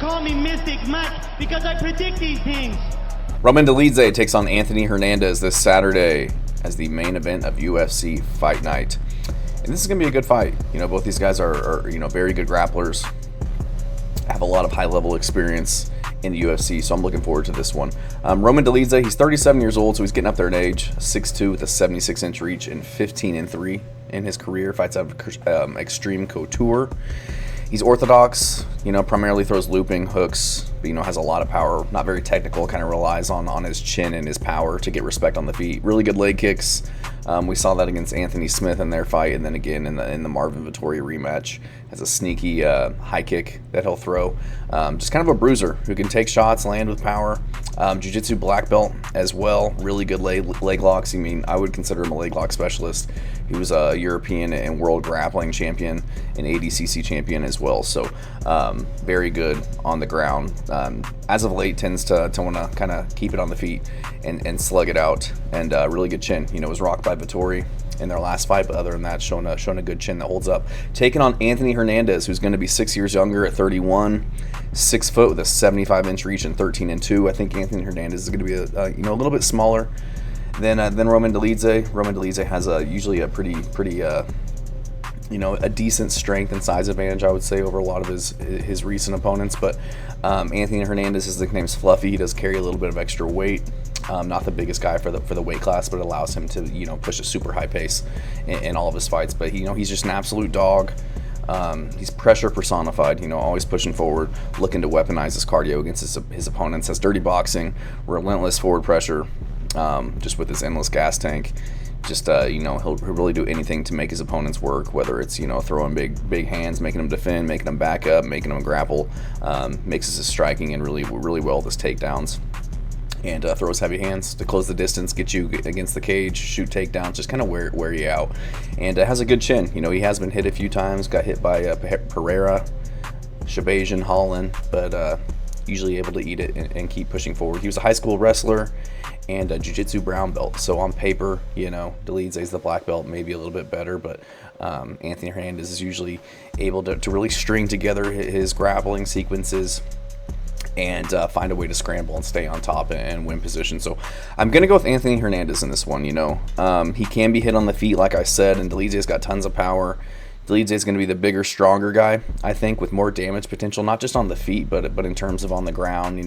call me Mystic Mike because I predict these things. Dolidze takes on Anthony Hernandez this Saturday as the main event of UFC Fight Night. And this is going to be a good fight. Both these guys are very good grapplers, have a lot of high-level experience in the UFC, so I'm looking forward to this one. Dolidze, he's 37 years old, so he's getting up there in age. 6'2" with a 76-inch reach and 15-3 in his career. Fights out of Extreme Couture. He's orthodox, primarily throws looping hooks, but, has a lot of power. Not very technical, kind of relies on his chin and his power to get respect on the feet. Really good leg kicks. We saw that against Anthony Smith in their fight, and then again in the Marvin Vettori rematch. Has a sneaky high kick that he'll throw. Just kind of a bruiser who can take shots, land with power. Jiu-Jitsu black belt as well. Really good leg locks. I would consider him a leg lock specialist. He was a European and world grappling champion and ADCC champion as well. So very good on the ground. As of late, tends to want to kind of keep it on the feet and slug it out. And really good chin. Was rocked by Vettori in their last fight, but other than that, showing a good chin that holds up. Taking on Anthony Hernandez, who's going to be 6 years younger at 31, 6 foot with a 75-inch reach and 13-2. I think Anthony Hernandez is going to be a little bit smaller than Dolidze. Dolidze has usually a pretty a decent strength and size advantage, I would say, over a lot of his recent opponents. But Anthony Hernandez, his nickname's Fluffy. He does carry a little bit of extra weight. Not the biggest guy for the weight class, but it allows him to push a super high pace in all of his fights. But he's just an absolute dog. He's pressure personified. Always pushing forward, looking to weaponize his cardio against his opponents. Has dirty boxing, relentless forward pressure, just with his endless gas tank. Just he'll really do anything to make his opponents work, whether it's throwing big hands, making them defend, making them back up, making them grapple. Mixes his striking and really well with his takedowns. And throws heavy hands to close the distance, get you against the cage, shoot takedowns, just kind of wear you out. And has a good chin. He has been hit a few times, got hit by Pereira, Shabazian, Holland, but usually able to eat it and keep pushing forward. He was a high school wrestler and a jiu-jitsu brown belt. So on paper, Dolidze is the black belt, maybe a little bit better, but Anthony Hernandez is usually able to really string together his grappling sequences and find a way to scramble and stay on top and win position. So I'm going to go with Anthony Hernandez in this one. He can be hit on the feet, like I said, and Dolidze's got tons of power. Dolidze is going to be the bigger, stronger guy, I think, with more damage potential, not just on the feet, but in terms of on the ground.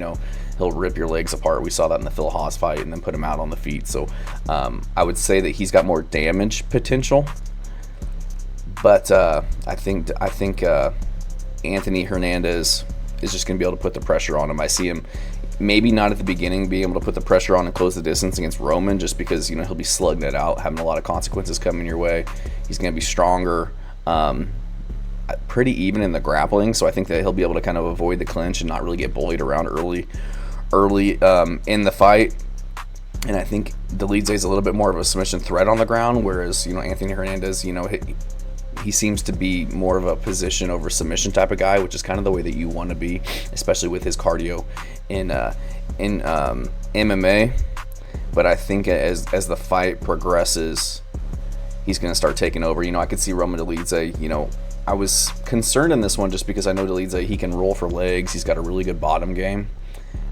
He'll rip your legs apart. We saw that in the Phil Haas fight and then put him out on the feet. So I would say that he's got more damage potential. But I think Anthony Hernandez is just going to be able to put the pressure on him. I see him maybe not at the beginning being able to put the pressure on and close the distance against Roman, just because he'll be slugging it out, having a lot of consequences coming your way. He's going to be stronger, pretty even in the grappling, so I think that he'll be able to kind of avoid the clinch and not really get bullied around early in the fight. And I think Dolidze is a little bit more of a submission threat on the ground, whereas Anthony Hernandez, he seems to be more of a position over submission type of guy, which is kind of the way that you want to be, especially with his cardio in MMA. But I think as the fight progresses, he's going to start taking over. I could see Dolidze. I was concerned in this one just because I know Dolidze, he can roll for legs. He's got a really good bottom game.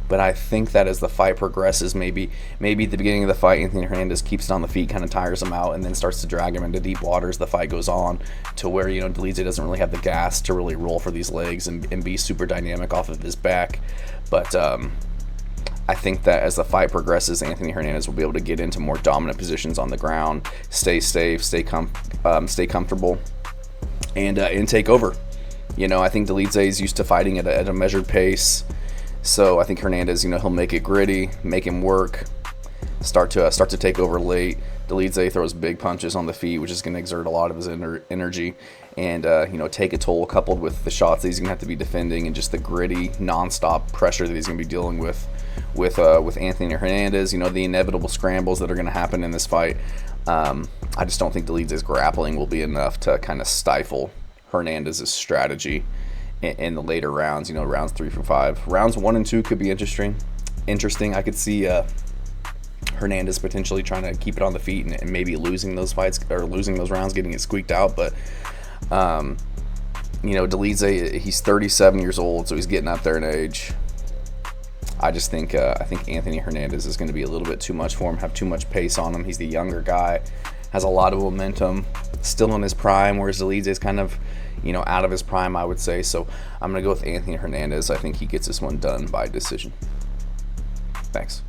But I think that as the fight progresses, maybe at the beginning of the fight, Anthony Hernandez keeps it on the feet, kind of tires him out, and then starts to drag him into deep waters. The fight goes on to where, Dolidze doesn't really have the gas to really roll for these legs and be super dynamic off of his back. But I think that as the fight progresses, Anthony Hernandez will be able to get into more dominant positions on the ground, stay safe, stay comfortable, and take over. I think Dolidze is used to fighting at a measured pace. So I think Hernandez, he'll make it gritty, make him work, start to take over late. Dolidze throws big punches on the feet, which is going to exert a lot of his energy and take a toll, coupled with the shots that he's going to have to be defending and just the gritty, nonstop pressure that he's going to be dealing with Anthony Hernandez. The inevitable scrambles that are going to happen in this fight. I just don't think Dolidze's grappling will be enough to kind of stifle Hernandez's strategy in the later rounds, rounds 3 through 5. Rounds 1 and 2 could be interesting. I could see Hernandez potentially trying to keep it on the feet and maybe losing those fights or losing those rounds, getting it squeaked out. But You know, Dolidze, he's 37 years old, so he's getting up there in age. I just think I think Anthony Hernandez is going to be a little bit too much for him, have too much pace on him. He's the younger guy, has a lot of momentum, still in his prime, whereas Dolidze is kind of, you know, out of his prime, I would say. So I'm going to go with Anthony Hernandez. I think he gets this one done by decision. Thanks.